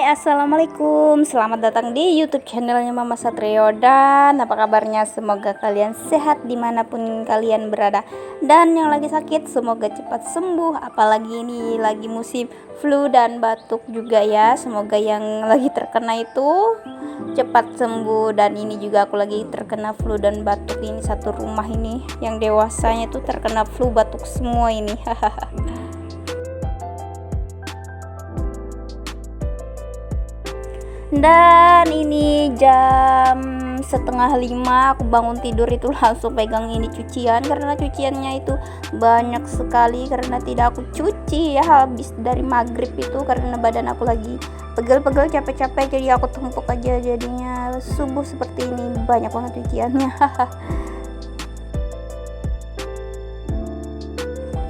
Hai, assalamualaikum. Selamat datang di YouTube channelnya Mama Satrio. Dan apa kabarnya? Semoga kalian sehat dimanapun kalian berada. Dan yang lagi sakit semoga cepat sembuh. Apalagi ini lagi musim flu dan batuk juga ya. Semoga yang lagi terkena itu cepat sembuh. Dan ini juga aku lagi terkena flu dan batuk. Ini satu rumah ini yang dewasanya tuh terkena flu batuk semua ini. Dan ini jam 4:30 aku bangun tidur itu langsung pegang ini cucian, karena cuciannya itu banyak sekali karena tidak aku cuci ya habis dari maghrib itu, karena badan aku lagi pegel-pegel capek-capek, jadi aku tumpuk aja, jadinya subuh seperti ini banyak banget cuciannya.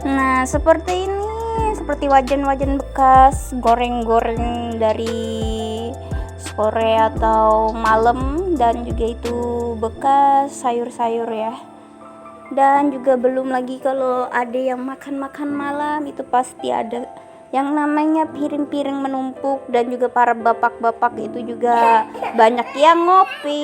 Nah seperti ini, seperti wajan-wajan bekas goreng-goreng dari sore atau malam, dan juga itu bekas sayur-sayur ya. Dan juga belum lagi kalau ada yang makan-makan malam itu pasti ada yang namanya piring-piring menumpuk, dan juga para bapak-bapak itu juga banyak yang ngopi.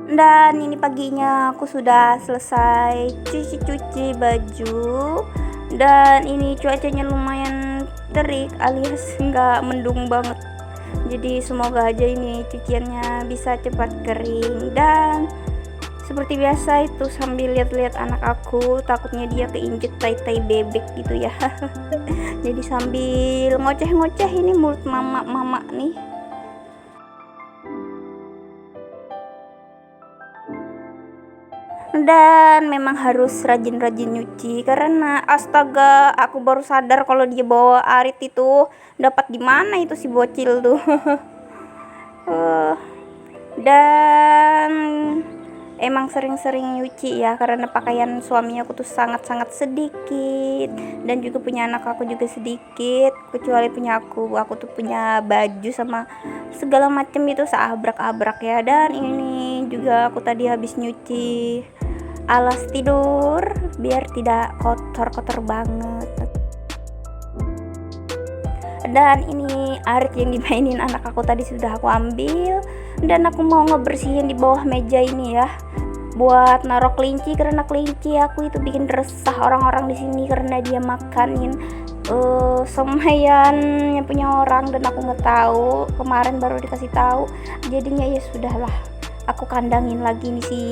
Dan ini paginya aku sudah selesai cuci-cuci baju, dan ini cuacanya lumayan terik alias nggak mendung banget, jadi semoga aja ini cuciannya bisa cepat kering. Dan seperti biasa itu sambil lihat-lihat anak aku, takutnya dia keinjek tai-tai bebek gitu ya. Jadi sambil ngoceh-ngoceh ini mulut mama nih. Dan memang harus rajin-rajin nyuci, karena astaga aku baru sadar kalau dia bawa arit itu dapat di mana itu si bocil tuh. Dan emang sering-sering nyuci ya, karena pakaian suami aku tuh sangat-sangat sedikit, dan juga punya anak aku juga sedikit, kecuali punya aku tuh punya baju sama segala macam itu seabrak-abrak ya. Dan ini juga aku tadi habis nyuci alas tidur biar tidak kotor-kotor banget. Dan ini arit yang dimainin anak aku tadi sudah aku ambil, dan aku mau ngebersihin di bawah meja ini ya buat naruh kelinci, karena kelinci aku itu bikin resah orang-orang di sini karena dia makanin semayannya punya orang, dan aku nggak tahu, kemarin baru dikasih tahu, jadinya ya sudahlah aku kandangin lagi nih si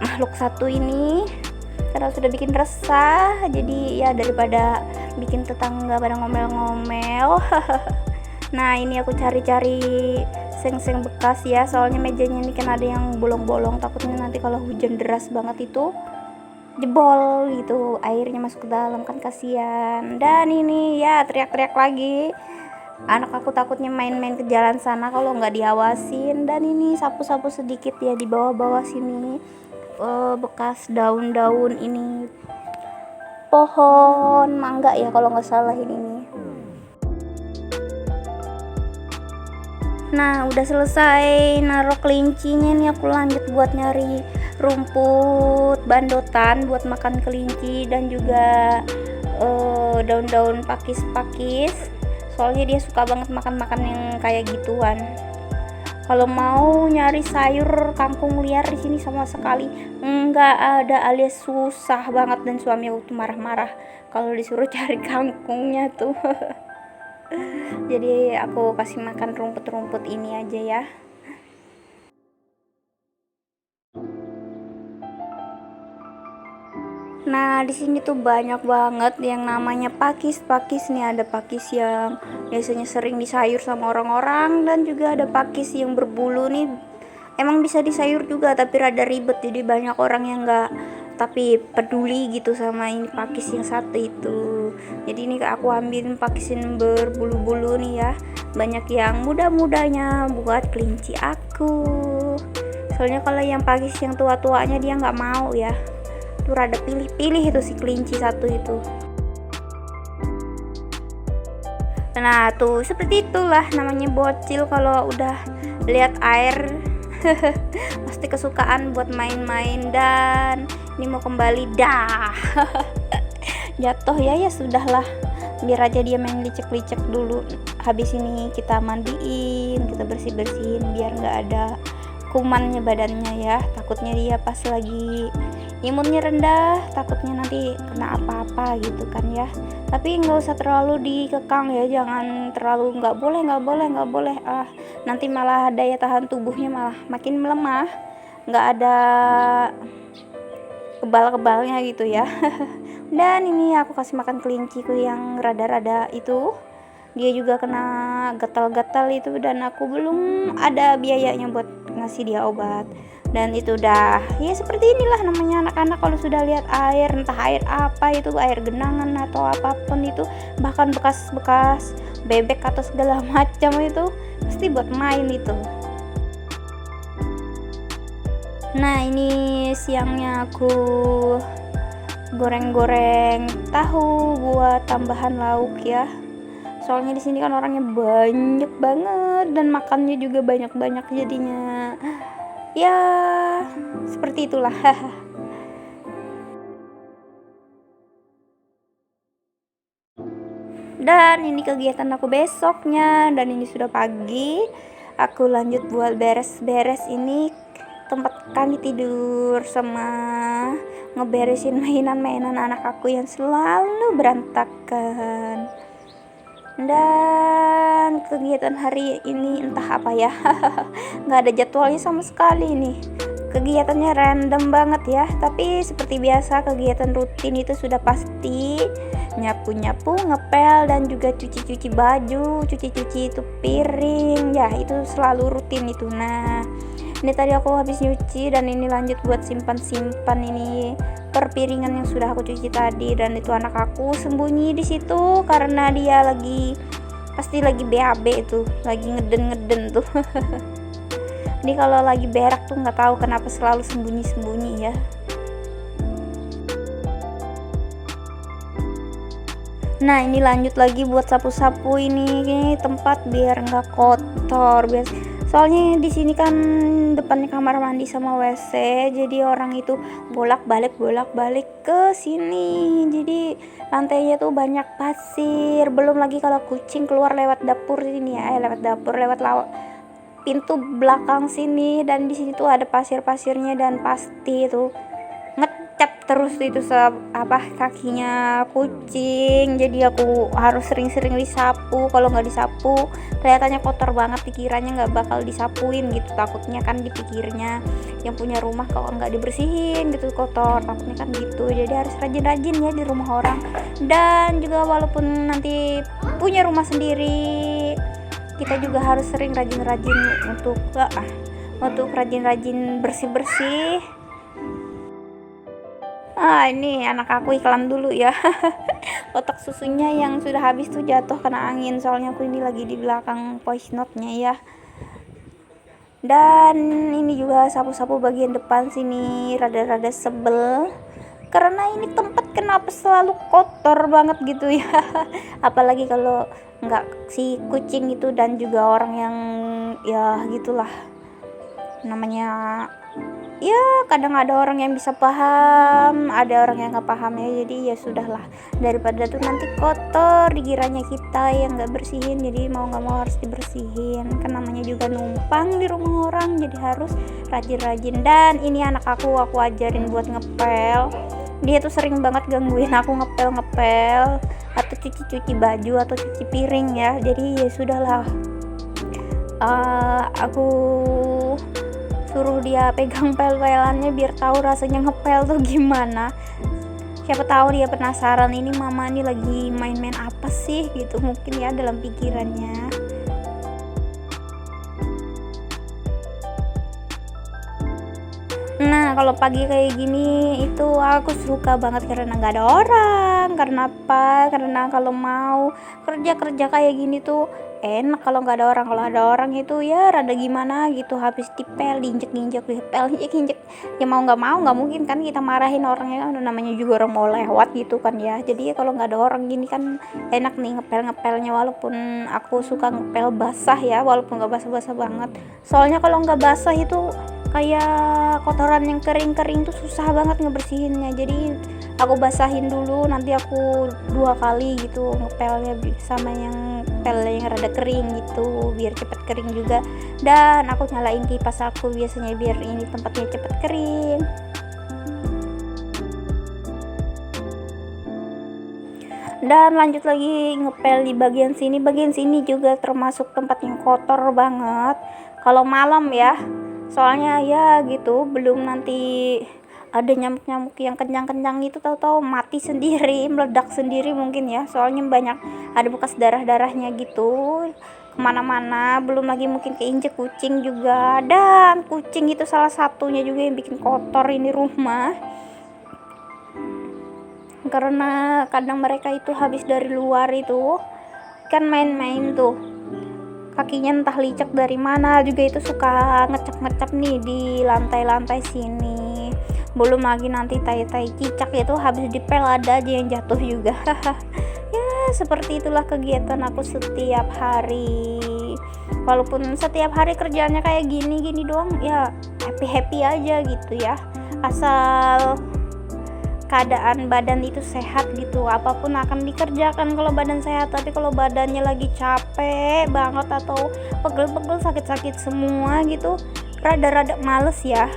makhluk satu ini karena sudah bikin resah. Jadi ya daripada bikin tetangga pada ngomel-ngomel. Nah ini aku cari-cari seng-seng bekas ya, soalnya mejanya ini kan ada yang bolong-bolong, takutnya nanti kalau hujan deras banget itu jebol gitu, airnya masuk ke dalam kan kasihan. Dan ini ya teriak-teriak lagi, anak aku takutnya main-main ke jalan sana kalau nggak diawasin. Dan ini sapu-sapu sedikit ya di bawah-bawah sini, bekas daun-daun ini pohon mangga ya kalau nggak salah ini nih. Nah udah selesai naruh kelincinya nih, aku lanjut buat nyari rumput bandotan buat makan kelinci, dan juga daun-daun pakis-pakis, soalnya dia suka banget makan-makan yang kayak gituan. Kalau mau nyari sayur kangkung liar di sini sama sekali nggak ada, alias susah banget, dan suami aku tuh marah-marah kalau disuruh cari kangkungnya tuh. Jadi aku kasih makan rumput-rumput ini aja ya. Nah di sini tuh banyak banget yang namanya pakis nih, ada pakis yang biasanya sering disayur sama orang-orang, dan juga ada pakis yang berbulu nih, emang bisa disayur juga tapi rada ribet, jadi banyak orang yang nggak tapi peduli gitu sama ini pakis yang satu itu. Jadi ini aku ambil pakis yang berbulu-bulu nih ya, banyak yang muda-mudanya buat kelinci aku, soalnya kalau yang pakis yang tua-tuanya dia nggak mau ya, tuh rada pilih-pilih itu si kelinci satu itu. Nah tuh seperti itulah namanya bocil, kalau udah lihat air pasti kesukaan buat main-main. Dan ini mau kembali dah. jatuh ya, ya sudahlah, biar aja dia main licek-licek dulu. Habis ini kita mandiin, kita bersih-bersihin biar nggak ada kumannya badannya ya. Takutnya dia pas lagi imunnya rendah, takutnya nanti kena apa-apa gitu kan ya. Tapi nggak usah terlalu dikekang ya, jangan terlalu nggak boleh nanti malah daya tahan tubuhnya malah makin melemah, nggak ada kebal-kebalnya gitu ya. Dan ini aku kasih makan kelinciku yang rada-rada itu, dia juga kena gatal-gatal itu, dan aku belum ada biayanya buat ngasih dia obat. Dan itu udah ya seperti inilah namanya anak-anak kalau sudah lihat air, entah air apa itu, air genangan atau apapun itu, bahkan bekas-bekas bebek atau segala macam itu pasti buat main itu. Nah ini siangnya aku goreng-goreng tahu buat tambahan lauk ya. Soalnya di sini kan orangnya banyak banget dan makannya juga banyak-banyak, jadinya ya seperti itulah. Dan ini kegiatan aku besoknya, dan ini sudah pagi. Aku lanjut buat beres-beres ini tempat kami tidur, sama ngeberesin mainan-mainan anak aku yang selalu berantakan. Dan kegiatan hari ini entah apa ya, nggak ada jadwalnya sama sekali nih. Kegiatannya random banget ya, tapi seperti biasa kegiatan rutin itu sudah pasti nyapu-nyapu, ngepel, dan juga cuci-cuci baju, cuci-cuci itu piring ya, itu selalu rutin itu. Nah ini tadi aku habis nyuci, dan ini lanjut buat simpan-simpan ini perpiringan yang sudah aku cuci tadi. Dan itu anak aku sembunyi di situ karena dia pasti lagi BAB itu, lagi ngeden tuh. Ini kalau lagi berak tuh nggak tahu kenapa selalu sembunyi ya. Nah ini lanjut lagi buat sapu-sapu ini tempat biar nggak kotor. Soalnya di sini kan depannya kamar mandi sama WC, jadi orang itu bolak-balik ke sini. Jadi lantainya tuh banyak pasir. Belum lagi kalau kucing keluar lewat dapur ini ya, lewat pintu belakang sini, dan di sini tuh ada pasir-pasirnya, dan pasti itu ngecap terus itu kakinya kucing. Jadi aku harus sering-sering disapu. Kalau nggak disapu kelihatannya kotor banget, dikiranya nggak bakal disapuin gitu. Takutnya kan dipikirnya yang punya rumah kalau nggak dibersihin gitu kotor, takutnya kan gitu. Jadi harus rajin-rajin ya di rumah orang. Dan juga walaupun nanti punya rumah sendiri, kita juga harus sering rajin-rajin untuk rajin-rajin bersih-bersih. Ini anak aku iklan dulu ya. Kotak susunya yang sudah habis tuh jatuh kena angin, soalnya aku ini lagi di belakang voice note-nya ya. Dan ini juga sapu-sapu bagian depan sini rada-rada sebel karena ini tempat kenapa selalu kotor banget gitu ya. Apalagi kalau nggak si kucing itu, dan juga orang yang ya gitulah namanya. Ya kadang ada orang yang bisa paham, ada orang yang nggak paham ya. Jadi ya sudahlah, daripada tuh nanti kotor dikiranya kita yang nggak bersihin, jadi mau nggak mau harus dibersihin, kan namanya juga numpang di rumah orang, jadi harus rajin-rajin. Dan ini anak aku ajarin buat ngepel. Dia tuh sering banget gangguin aku ngepel atau cuci baju atau cuci piring ya. Jadi ya sudahlah, aku suruh dia pegang pel-pelannya biar tahu rasanya ngepel tuh gimana. Siapa tahu dia penasaran, ini mama ini lagi main-main apa sih gitu mungkin ya dalam pikirannya. Nah kalau pagi kayak gini itu aku suka banget karena nggak ada orang. Karena apa? Karena kalau mau kerja kayak gini tuh enak kalau nggak ada orang. Kalau ada orang itu ya rada gimana gitu, habis dipel diinjek-injek, ya mau nggak mungkin kan kita marahin orangnya, namanya juga orang mau lewat gitu kan ya. Jadi ya kalau nggak ada orang gini kan enak nih ngepelnya. Walaupun aku suka ngepel basah ya, walaupun nggak basah-basah banget, soalnya kalau nggak basah itu kayak kotoran yang kering tuh susah banget ngebersihinnya. Jadi aku basahin dulu, nanti aku 2 kali gitu ngepelnya sama yang pel yang rada kering gitu biar cepet kering juga. Dan aku nyalain kipas aku biasanya biar ini tempatnya cepet kering. Dan lanjut lagi ngepel di bagian sini juga termasuk tempat yang kotor banget kalau malam ya, soalnya ya gitu belum nanti ada nyamuk-nyamuk yang kencang-kencang itu tahu-tahu mati sendiri, meledak sendiri mungkin ya, soalnya banyak ada bekas darah-darahnya gitu kemana-mana, belum lagi mungkin keinjek kucing juga. Dan kucing itu salah satunya juga yang bikin kotor ini rumah, karena kadang mereka itu habis dari luar itu kan main-main tuh, kakinya entah licak dari mana juga itu suka ngecap-ngecap nih di lantai-lantai sini. Belum lagi nanti tai-tai cicak itu habis dipel ada aja yang jatuh juga. Ya seperti itulah kegiatan aku setiap hari, walaupun setiap hari kerjaannya kayak gini doang ya, happy aja gitu ya, asal keadaan badan itu sehat gitu, apapun akan dikerjakan kalau badan sehat. Tapi kalau badannya lagi capek banget atau pegel-pegel sakit-sakit semua gitu, rada-rada males ya.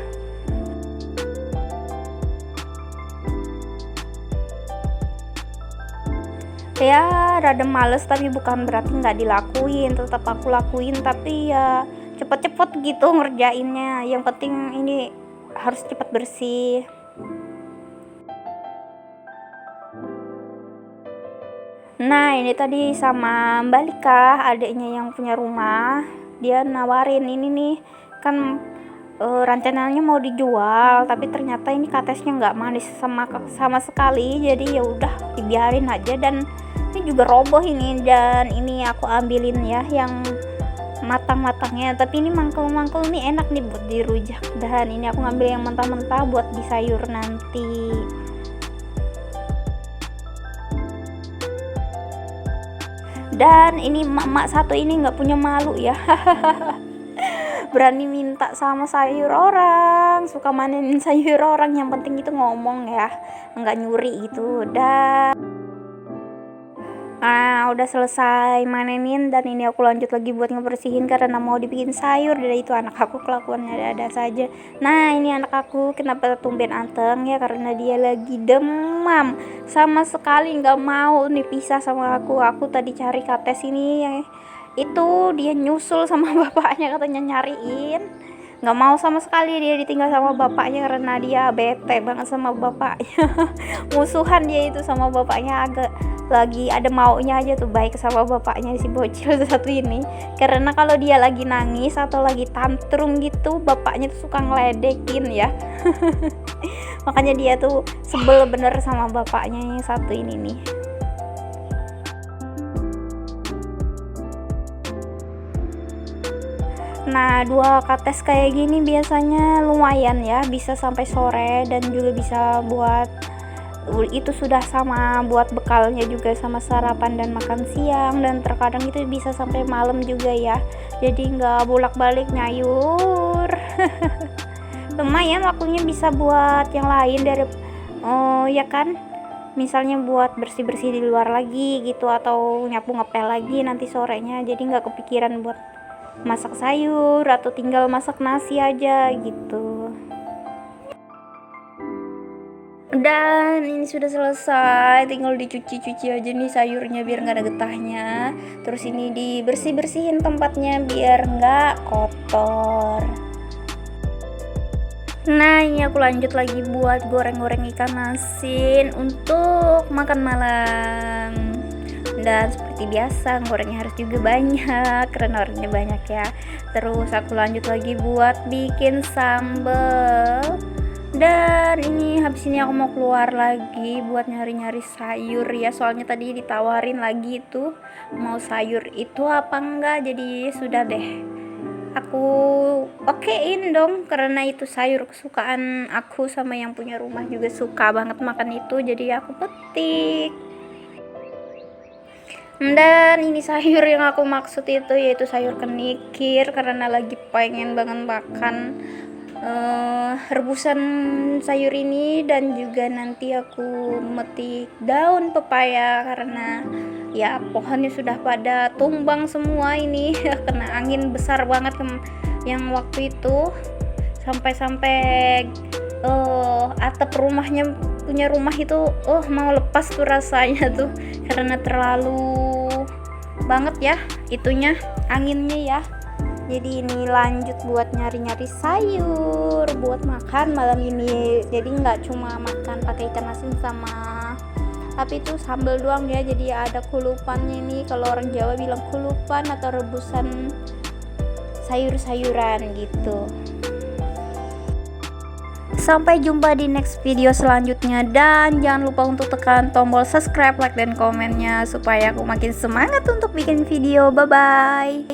Ya rada males, tapi bukan berarti nggak dilakuin, tetap aku lakuin, tapi ya cepet-cepet gitu ngerjainnya. Yang penting ini harus cepet bersih. Nah ini tadi sama Mbak Lika, adiknya yang punya rumah, dia nawarin ini nih kan, rencananya mau dijual, tapi ternyata ini katesnya nggak manis sama sekali, jadi ya udah dibiarin aja. Dan ini juga roboh ini, dan ini aku ambilin ya yang matang-matangnya, tapi ini mangkel-mangkel nih enak nih buat dirujak. Dan ini aku ngambil yang mentah-mentah buat di sayur nanti. Dan ini emak satu ini nggak punya malu ya. Berani minta sama sayur orang, suka manenin sayur orang, yang penting itu ngomong ya, nggak nyuri gitu. Dan udah selesai manenin, dan ini aku lanjut lagi buat ngebersihin karena mau dibikin sayur. Dan itu anak aku kelakuannya ada saja. Nah ini anak aku kenapa tumben anteng ya, karena dia lagi demam, sama sekali nggak mau nih pisah sama aku tadi cari kates ini yang itu, dia nyusul sama bapaknya, katanya nyariin, nggak mau sama sekali dia ditinggal sama bapaknya karena dia bete banget sama bapaknya. Musuhan dia itu sama bapaknya, agak lagi ada maunya aja tuh baik sama bapaknya si bocil satu ini. Karena kalau dia lagi nangis atau lagi tantrum gitu, bapaknya tuh suka ngeledekin ya. Makanya dia tuh sebel bener sama bapaknya yang satu ini nih. Nah 2 kates kayak gini biasanya lumayan ya, bisa sampai sore, dan juga bisa buat itu sudah sama buat bekalnya juga, sama sarapan dan makan siang. Dan terkadang itu bisa sampai malam juga ya, jadi nggak bolak-balik nyayur. Lumayan waktunya bisa buat yang lain dari ya kan, misalnya buat bersih-bersih di luar lagi gitu, atau nyapu ngepel lagi nanti sorenya, jadi nggak kepikiran buat masak sayur atau tinggal masak nasi aja gitu. Dan ini sudah selesai, tinggal dicuci-cuci aja nih sayurnya biar nggak ada getahnya. Terus ini dibersih-bersihin tempatnya biar nggak kotor. Nah ini aku lanjut lagi buat goreng-goreng ikan asin untuk makan malam. Dan seperti biasa gorengnya harus juga banyak karena orangnya banyak ya. Terus aku lanjut lagi buat bikin sambal. Dan ini habis ini aku mau keluar lagi buat nyari-nyari sayur ya, soalnya tadi ditawarin lagi tuh mau sayur itu apa enggak, jadi sudah deh aku okein dong, karena itu sayur kesukaan aku, sama yang punya rumah juga suka banget makan itu, jadi aku petik. Dan ini sayur yang aku maksud itu yaitu sayur kenikir, karena lagi pengen banget makan rebusan sayur ini, dan juga nanti aku metik daun pepaya karena ya pohonnya sudah pada tumbang semua ini karena angin besar banget yang waktu itu sampai atap rumahnya punya rumah itu mau lepas tuh rasanya tuh karena terlalu banget ya itunya anginnya ya. Jadi ini lanjut buat nyari-nyari sayur buat makan malam ini. Jadi nggak cuma makan pakai ikan asin sama tapi itu sambal doang ya. Jadi ada kulupannya ini, kalau orang Jawa bilang kulupan atau rebusan sayur-sayuran gitu. Sampai jumpa di next video selanjutnya, dan jangan lupa untuk tekan tombol subscribe, like, dan komennya supaya aku makin semangat untuk bikin video. Bye bye.